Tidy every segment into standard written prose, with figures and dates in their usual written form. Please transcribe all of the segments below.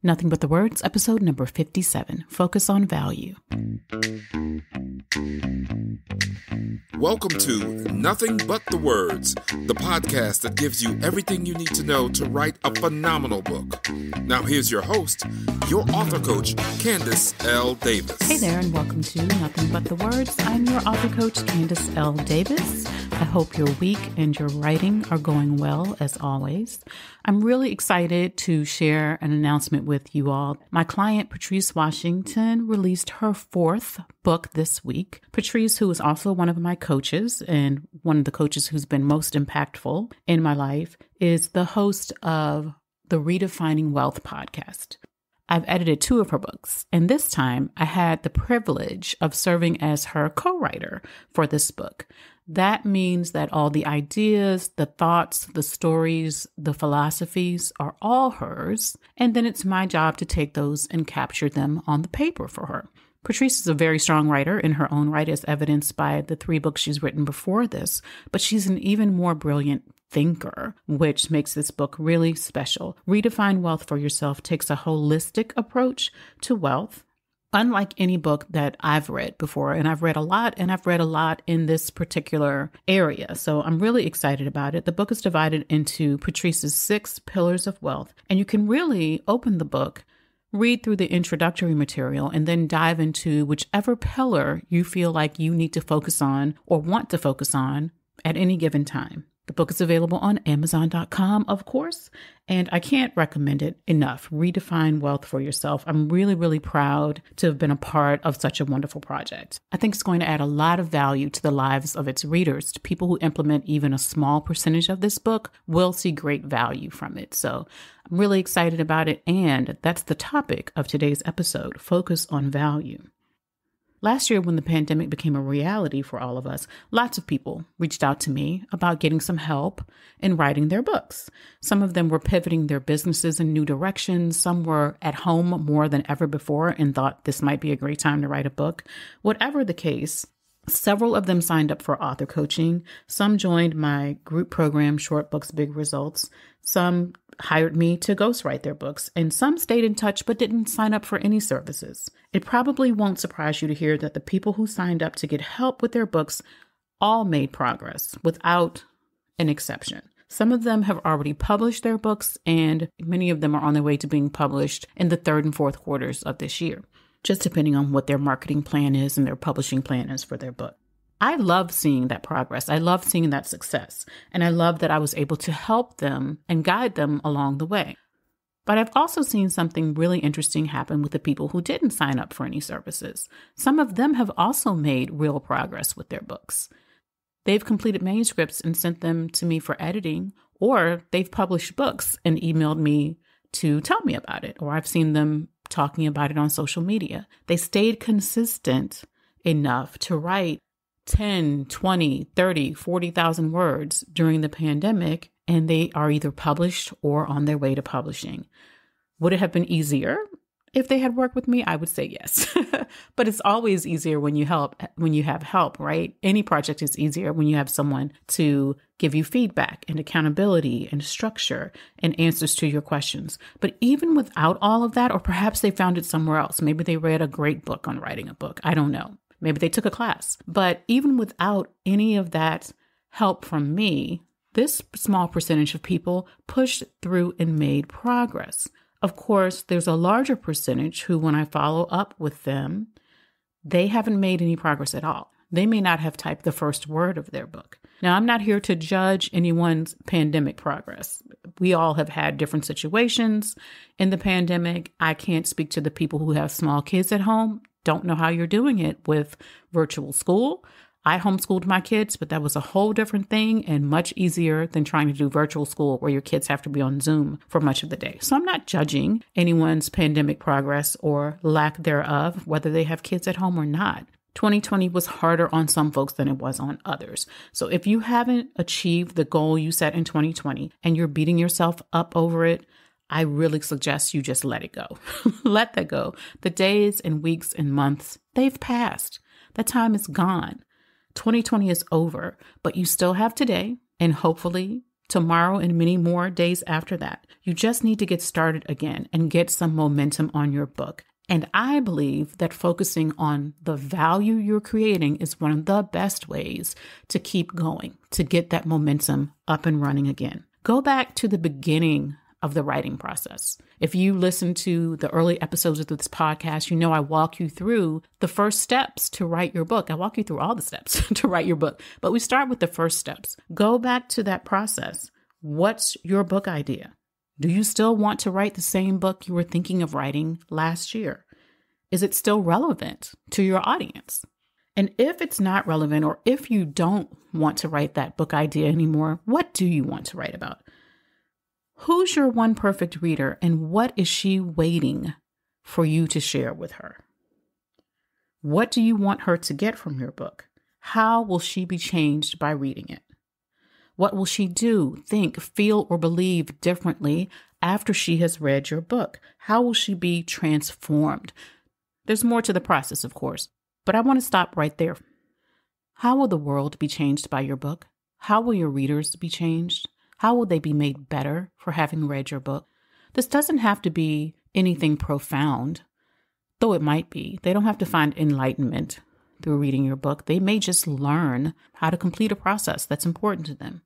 Nothing But the Words, episode number 57, Focus on Value. Welcome to Nothing But the Words, the podcast that gives you everything you need to know to write a phenomenal book. Now here's your host, your author coach, Candace L. Davis. Hey there, and welcome to Nothing But the Words. I'm your author coach, Candace L. Davis. I hope your week and your writing are going well, as always. I'm really excited to share an announcement with you all. My client, Patrice Washington, released her fourth book this week. Patrice, who is also one of my coaches and one of the coaches who's been most impactful in my life, is the host of the Redefining Wealth podcast. I've edited 2 of her books, and this time I had the privilege of serving as her co-writer for this book. That means that all the ideas, the thoughts, the stories, the philosophies are all hers, and then it's my job to take those and capture them on the paper for her. Patrice is a very strong writer in her own right, as evidenced by the 3 books she's written before this, but she's an even more brilliant thinker, which makes this book really special. Redefine Wealth for Yourself takes a holistic approach to wealth. Unlike any book that I've read before, and I've read a lot in this particular area. So I'm really excited about it. The book is divided into Patrice's 6 pillars of wealth, and you can really open the book, read through the introductory material, and then dive into whichever pillar you feel like you need to focus on or want to focus on at any given time. The book is available on Amazon.com, of course, and I can't recommend it enough. Redefine Wealth for Yourself. I'm really, really proud to have been a part of such a wonderful project. I think it's going to add a lot of value to the lives of its readers. To people who implement even a small percentage of this book will see great value from it. So I'm really excited about it, and that's the topic of today's episode, Focus on Value. Last year, when the pandemic became a reality for all of us, lots of people reached out to me about getting some help in writing their books. Some of them were pivoting their businesses in new directions. Some were at home more than ever before and thought this might be a great time to write a book. Whatever the case, several of them signed up for author coaching. Some joined my group program, Short Books, Big Results. Some hired me to ghostwrite their books, and some stayed in touch but didn't sign up for any services. It probably won't surprise you to hear that the people who signed up to get help with their books all made progress without an exception. Some of them have already published their books, and many of them are on their way to being published in the 3rd and 4th quarters of this year, just depending on what their marketing plan is and their publishing plan is for their book. I love seeing that progress. I love seeing that success. And I love that I was able to help them and guide them along the way. But I've also seen something really interesting happen with the people who didn't sign up for any services. Some of them have also made real progress with their books. They've completed manuscripts and sent them to me for editing, or they've published books and emailed me to tell me about it, or I've seen them talking about it on social media. They stayed consistent enough to write 10, 20, 30, 40,000 words during the pandemic, and they are either published or on their way to publishing. Would it have been easier if they had worked with me? I would say yes. But it's always easier when you have help, right? Any project is easier when you have someone to give you feedback and accountability and structure and answers to your questions. But even without all of that, or perhaps they found it somewhere else, maybe they read a great book on writing a book. I don't know. Maybe they took a class. But even without any of that help from me, this small percentage of people pushed through and made progress. Of course, there's a larger percentage who, when I follow up with them, they haven't made any progress at all. They may not have typed the first word of their book. Now, I'm not here to judge anyone's pandemic progress. We all have had different situations in the pandemic. I can't speak to the people who have small kids at home. Don't know how you're doing it with virtual school. I homeschooled my kids, but that was a whole different thing and much easier than trying to do virtual school where your kids have to be on Zoom for much of the day. So I'm not judging anyone's pandemic progress or lack thereof, whether they have kids at home or not. 2020 was harder on some folks than it was on others. So if you haven't achieved the goal you set in 2020 and you're beating yourself up over it, I really suggest you just let it go. Let that go. The days and weeks and months, they've passed. That time is gone. 2020 is over, but you still have today and hopefully tomorrow, and many more days after that. You just need to get started again and get some momentum on your book. And I believe that focusing on the value you're creating is one of the best ways to keep going, to get that momentum up and running again. Go back to the beginning of the writing process. If you listen to the early episodes of this podcast, you know I walk you through the first steps to write your book. I walk you through all the steps to write your book, but we start with the first steps. Go back to that process. What's your book idea? Do you still want to write the same book you were thinking of writing last year? Is it still relevant to your audience? And if it's not relevant, or if you don't want to write that book idea anymore, what do you want to write about? Who's your one perfect reader, and what is she waiting for you to share with her? What do you want her to get from your book? How will she be changed by reading it? What will she do, think, feel, or believe differently after she has read your book? How will she be transformed? There's more to the process, of course, but I want to stop right there. How will the world be changed by your book? How will your readers be changed? How will they be made better for having read your book? This doesn't have to be anything profound, though it might be. They don't have to find enlightenment through reading your book. They may just learn how to complete a process that's important to them.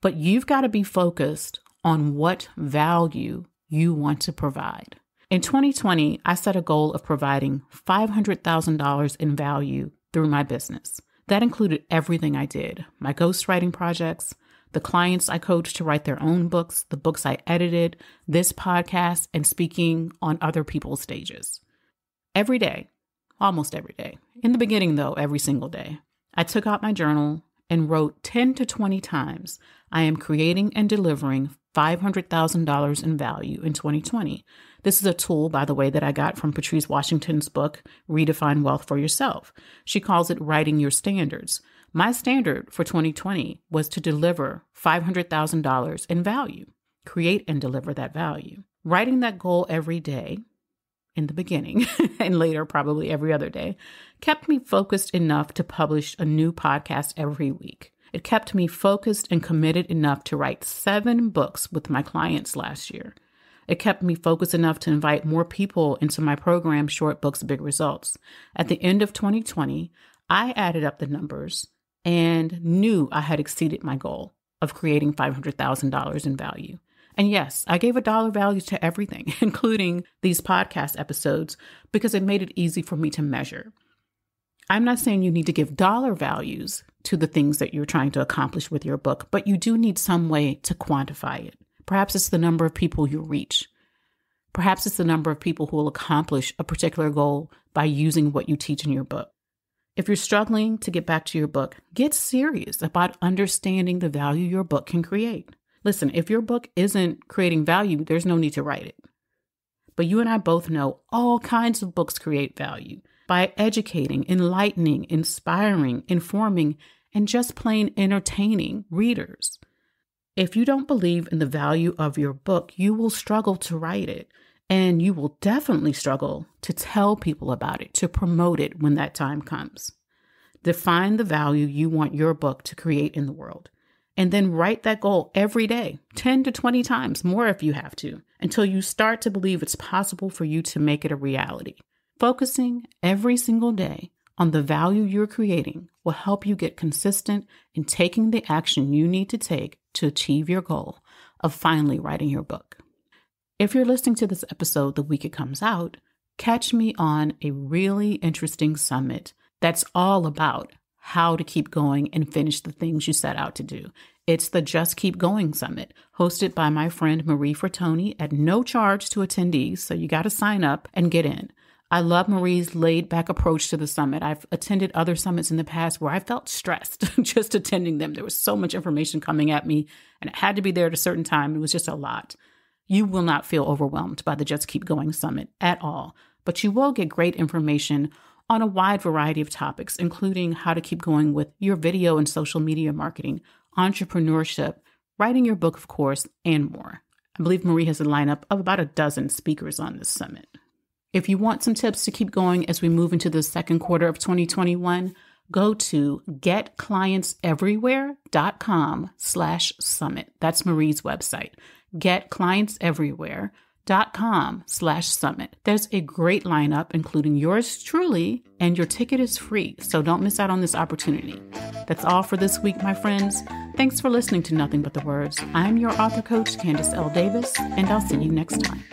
But you've got to be focused on what value you want to provide. In 2020, I set a goal of providing $500,000 in value through my business. That included everything I did, my ghostwriting projects, the clients I coached to write their own books, the books I edited, this podcast, and speaking on other people's stages. Every day, almost every day. In the beginning, though, every single day, I took out my journal and wrote 10 to 20 times, I am creating and delivering $500,000 in value in 2020. This is a tool, by the way, that I got from Patrice Washington's book, Redefine Wealth for Yourself. She calls it writing your standards. My standard for 2020 was to deliver $500,000 in value, create and deliver that value. Writing that goal every day in the beginning and later probably every other day kept me focused enough to publish a new podcast every week. It kept me focused and committed enough to write 7 books with my clients last year. It kept me focused enough to invite more people into my program, Short Books, Big Results. At the end of 2020, I added up the numbers and knew I had exceeded my goal of creating $500,000 in value. And yes, I gave a dollar value to everything, including these podcast episodes, because it made it easy for me to measure. I'm not saying you need to give dollar values to the things that you're trying to accomplish with your book, but you do need some way to quantify it. Perhaps it's the number of people you reach. Perhaps it's the number of people who will accomplish a particular goal by using what you teach in your book. If you're struggling to get back to your book, get serious about understanding the value your book can create. Listen, if your book isn't creating value, there's no need to write it. But you and I both know all kinds of books create value by educating, enlightening, inspiring, informing, and just plain entertaining readers. If you don't believe in the value of your book, you will struggle to write it. And you will definitely struggle to tell people about it, to promote it when that time comes. Define the value you want your book to create in the world. And then write that goal every day, 10 to 20 times, more if you have to, until you start to believe it's possible for you to make it a reality. Focusing every single day on the value you're creating will help you get consistent in taking the action you need to take to achieve your goal of finally writing your book. If you're listening to this episode the week it comes out, catch me on a really interesting summit that's all about how to keep going and finish the things you set out to do. It's the Just Keep Going Summit, hosted by my friend Marie Fortoni at no charge to attendees, so you got to sign up and get in. I love Marie's laid-back approach to the summit. I've attended other summits in the past where I felt stressed just attending them. There was so much information coming at me, and it had to be there at a certain time. It was just a lot. You will not feel overwhelmed by the Just Keep Going Summit at all, but you will get great information on a wide variety of topics, including how to keep going with your video and social media marketing, entrepreneurship, writing your book, of course, and more. I believe Marie has a lineup of about a dozen speakers on this summit. If you want some tips to keep going as we move into the second quarter of 2021, go to getclientseverywhere.com/summit. That's Marie's website. getclientseverywhere.com/summit. There's a great lineup, including yours truly, and your ticket is free, so don't miss out on this opportunity. That's all for this week, my friends. Thanks for listening to Nothing But the Words. I'm your author coach, Candace L. Davis, and I'll see you next time.